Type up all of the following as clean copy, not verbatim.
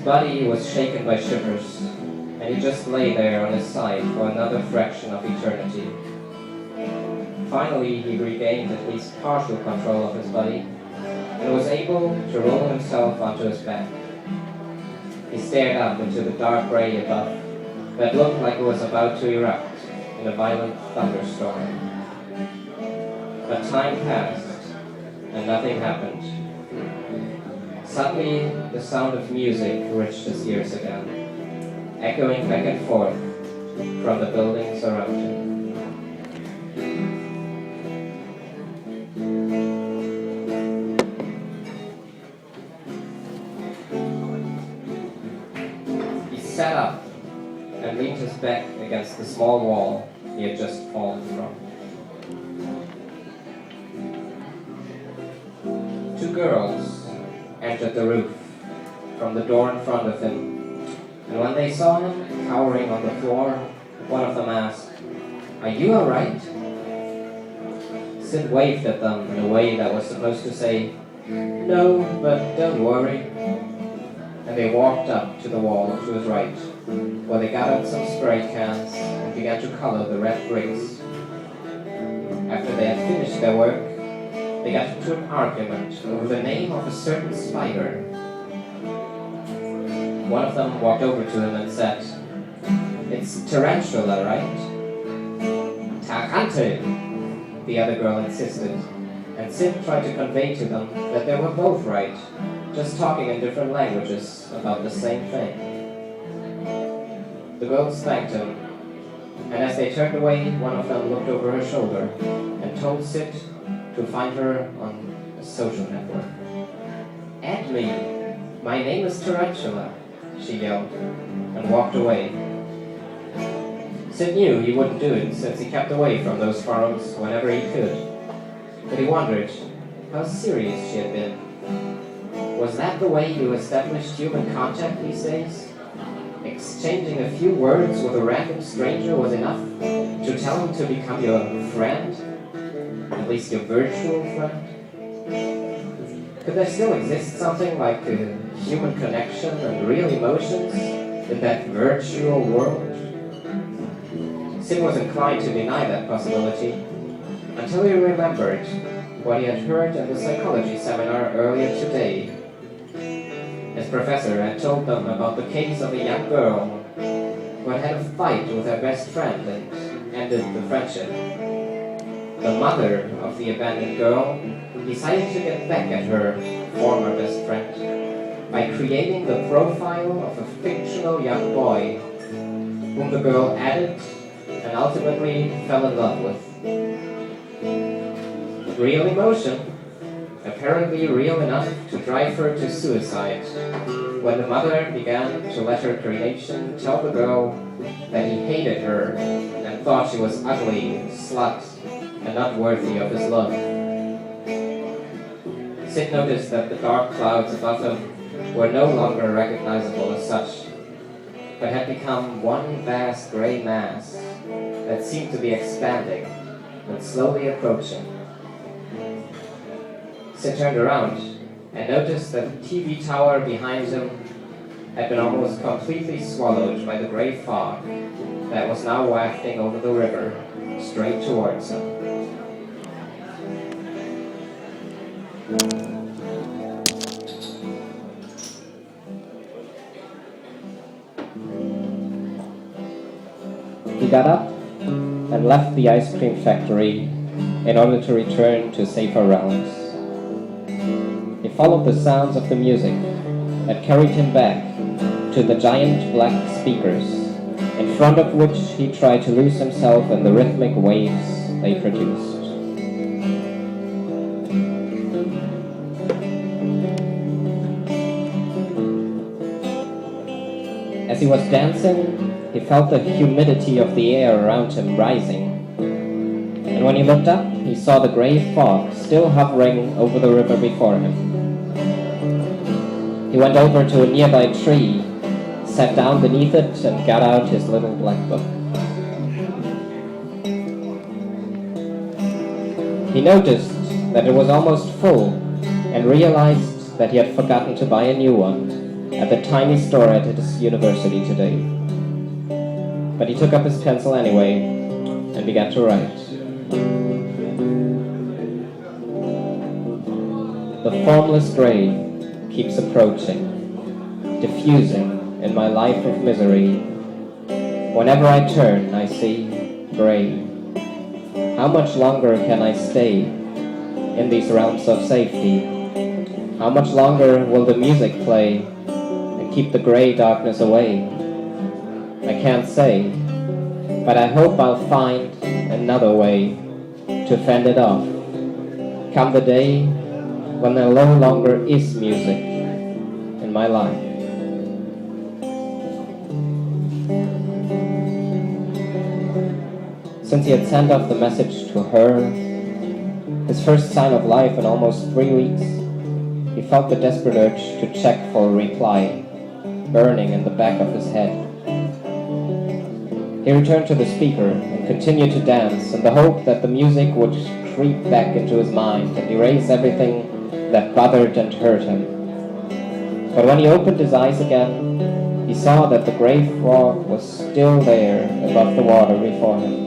body was shaken by shivers, and he just lay there on his side for another fraction of eternity. Finally, he regained at least partial control of his body and was able to roll himself onto his back. He stared up into the dark gray above that looked like it was about to erupt in a violent thunderstorm. But time passed, and nothing happened. Suddenly, the sound of music reached his ears again, echoing back and forth from the buildings around him. He sat up and leaned his back against the small wall he had just fallen from. Two girls entered the roof from the door in front of him, and when they saw him cowering on the floor, one of them asked, "Are you all right?" Sid waved at them in a way that was supposed to say, "No, but don't worry." And they walked up to the wall to his right, where they got out some spray cans and began to color the red bricks. After they had finished their work, they got into an argument over the name of a certain spider. One of them walked over to him and said, "It's tarantula, right?" "Tarantula," the other girl insisted, and Sid tried to convey to them that they were both right, just talking in different languages about the same thing. The girls thanked him, and as they turned away, one of them looked over her shoulder and told Sid to find her on a social network. "Add me. My name is Tarantula," she yelled, and walked away. Sid knew he wouldn't do it since he kept away from those forums whenever he could. But he wondered how serious she had been. Was that the way you established human contact these days? Exchanging a few words with a random stranger was enough to tell him to become your friend? At least your virtual friend? Could there still exist something like a human connection and real emotions in that virtual world? Sid was inclined to deny that possibility until he remembered what he had heard in the psychology seminar earlier today. His professor had told them about the case of a young girl who had had a fight with her best friend and ended the friendship. The mother of the abandoned girl decided to get back at her former best friend by creating the profile of a fictional young boy whom the girl added and ultimately fell in love with. Real emotion, apparently real enough to drive her to suicide, when the mother began to let her creation tell the girl that he hated her and thought she was ugly, slut, and not worthy of his love. Sid noticed that the dark clouds above him were no longer recognizable as such, but had become one vast gray mass that seemed to be expanding and slowly approaching. Sid turned around and noticed that the TV tower behind him had been almost completely swallowed by the gray fog that was now wafting over the river straight towards him. He got up and left the ice cream factory in order to return to safer realms. He followed the sounds of the music that carried him back to the giant black speakers, in front of which he tried to lose himself in the rhythmic waves they produced. As he was dancing, he felt the humidity of the air around him rising, and when he looked up, he saw the gray fog still hovering over the river before him. He went over to a nearby tree, sat down beneath it, and got out his little black book. He noticed that it was almost full and realized that he had forgotten to buy a new one. at the tiny store at his university today. But he took up his pencil anyway and began to write. The formless gray keeps approaching, diffusing in my life of misery. Whenever I turn, I see gray. How much longer can I stay in these realms of safety? How much longer will the music play and keep the gray darkness away? I can't say, but I hope I'll find another way to fend it off. Come the day when there no longer is music in my life. Since he had sent off the message to her, his first sign of life in almost 3 weeks, he felt the desperate urge to check for a reply, burning in the back of his head. He returned to the speaker and continued to dance in the hope that the music would creep back into his mind and erase everything that bothered and hurt him. But when he opened his eyes again, he saw that the gray fog was still there above the water before him.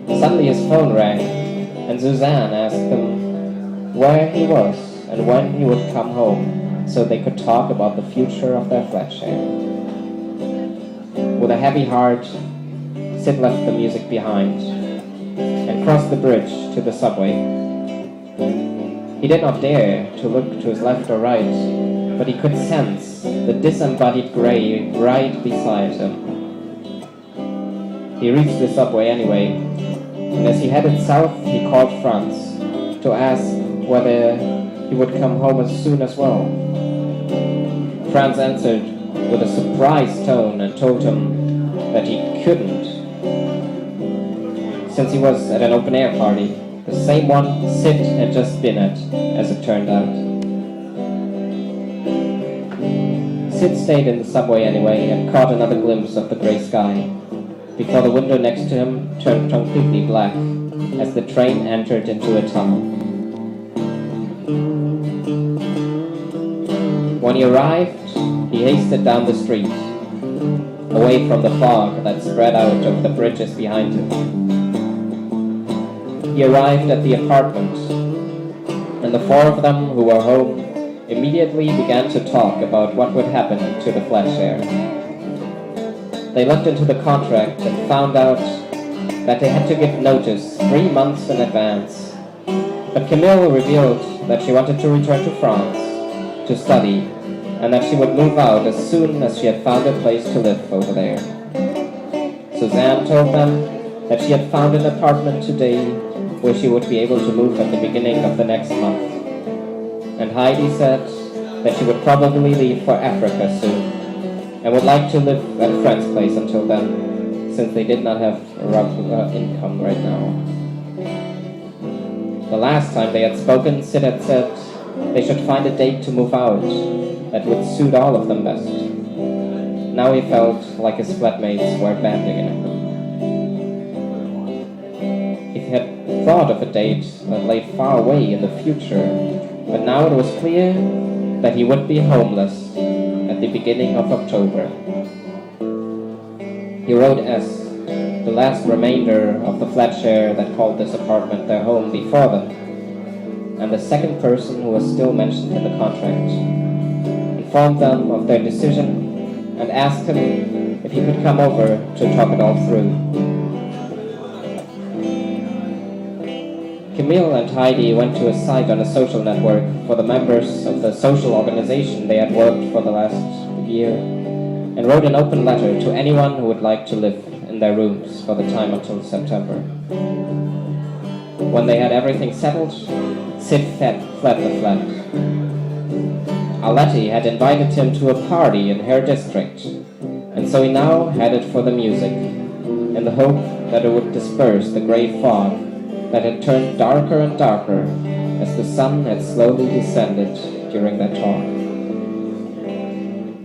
Suddenly his phone rang, and Suzanne asked him where he was and when he would come home so they could talk about the future of their flat share. With a heavy heart, Sid left the music behind and crossed the bridge to the subway. He did not dare to look to his left or right, but he could sense the disembodied gray right beside him. He reached the subway anyway, and as he headed south, he called Franz to ask whether he would come home as soon as well. Franz answered with a surprised tone and told him that he couldn't, since he was at an open-air party, the same one Sid had just been at, as it turned out. Sid stayed in the subway anyway and caught another glimpse of the gray sky before the window next to him turned completely black as the train entered into a tunnel. When he arrived, he hasted down the street, away from the fog that spread out over the bridges behind him. He arrived at the apartment, and the four of them who were home immediately began to talk about what would happen to the flat share. They looked into the contract and found out that they had to give notice 3 months in advance. But Camille revealed that she wanted to return to France to study, and that she would move out as soon as she had found a place to live over there. Suzanne told them that she had found an apartment today where she would be able to move at the beginning of the next month. And Heidi said that she would probably leave for Africa soon, and would like to live at a friend's place until then, since they did not have a regular income right now. The last time they had spoken, Sid had said they should find a date to move out that would suit all of them best. Now he felt like his flatmates were abandoning him. He had thought of a date that lay far away in the future, but now it was clear that he would be homeless at the beginning of October. He wrote S, the last remainder of the flat share that called this apartment their home before them, and the second person who was still mentioned in the contract, informed them of their decision and asked him if he could come over to talk it all through. Camille and Heidi went to a site on a social network for the members of the social organization they had worked for the last year, and wrote an open letter to anyone who would like to live in their rooms for the time until September. When they had everything settled, Sid fled the flat. Aleti had invited him to a party in her district, and so he now headed for the music, in the hope that it would disperse the gray fog that had turned darker and darker as the sun had slowly descended during their talk.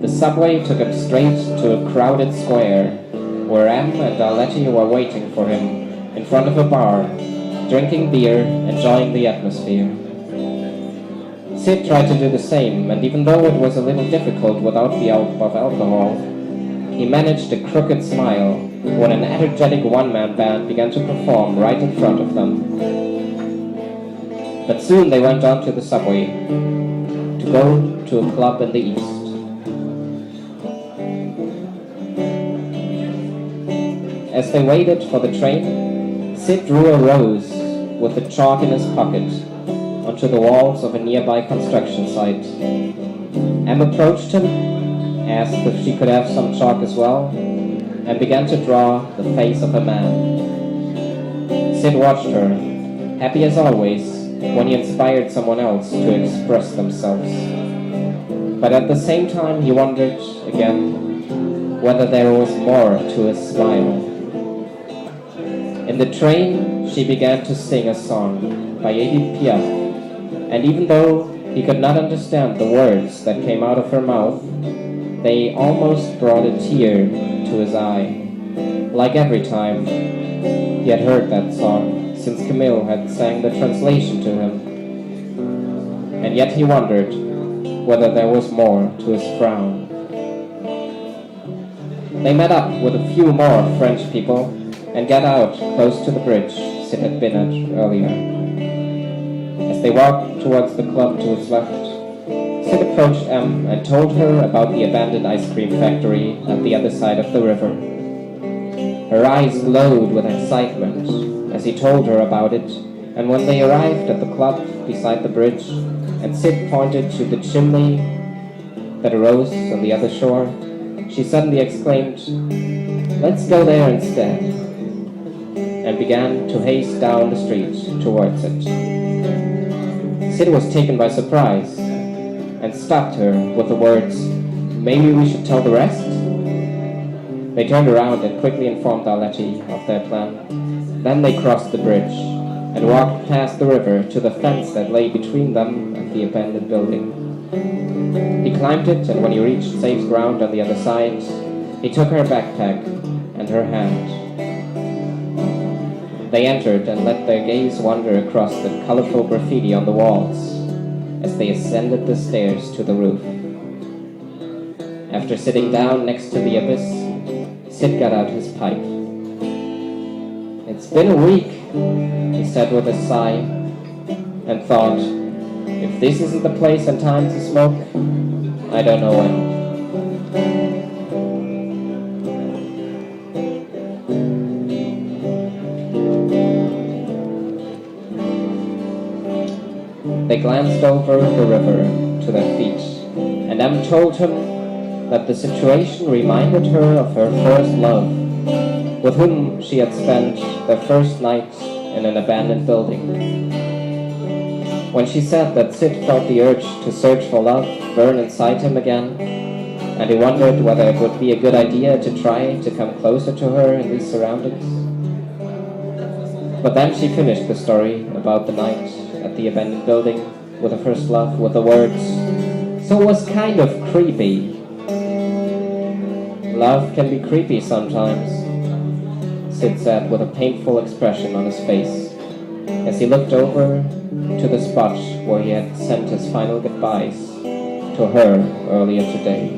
The subway took him straight to a crowded square, where Em and Aleti were waiting for him in front of a bar, drinking beer, enjoying the atmosphere. Sid tried to do the same, and even though it was a little difficult without the help of alcohol, he managed a crooked smile when an energetic one-man band began to perform right in front of them. But soon they went on to the subway to go to a club in the east. As they waited for the train, Sid drew a rose with the chalk in his pocket onto the walls of a nearby construction site. Em approached him, asked if she could have some chalk as well, and began to draw the face of a man. Sid watched her, happy as always when he inspired someone else to express themselves. But at the same time he wondered again whether there was more to his smile. In the train, she began to sing a song by Edith Piaf, and even though he could not understand the words that came out of her mouth, they almost brought a tear to his eye, like every time he had heard that song since Camille had sang the translation to him. And yet he wondered whether there was more to his frown. They met up with a few more French people and got out close to the bridge Sid had been at earlier. As they walked towards the club to his left, Sid approached Em and told her about the abandoned ice cream factory at the other side of the river. Her eyes glowed with excitement as he told her about it, and when they arrived at the club beside the bridge and Sid pointed to the chimney that arose on the other shore, she suddenly exclaimed, "Let's go there instead," and began to haste down the street towards it. Sid was taken by surprise and stopped her with the words, "Maybe we should tell the rest?" They turned around and quickly informed Arletty of their plan. Then they crossed the bridge and walked past the river to the fence that lay between them and the abandoned building. He climbed it, and when he reached safe ground on the other side, he took her backpack and her hand. They entered and let their gaze wander across the colorful graffiti on the walls as they ascended the stairs to the roof. After sitting down next to the abyss, Sid got out his pipe. "It's been a week," he said with a sigh, and thought, if this isn't the place and time to smoke, I don't know when. They glanced over the river to their feet, and Em told him that the situation reminded her of her first love, with whom she had spent their first night in an abandoned building. When she said that Sid felt the urge to search for love burn inside him again, and he wondered whether it would be a good idea to try to come closer to her in these surroundings. But then she finished the story about the night at the abandoned building with her first love with the words, "So it was kind of creepy." "Love can be creepy sometimes," Sid said with a painful expression on his face as he looked over to the spot where he had sent his final goodbyes to her earlier today.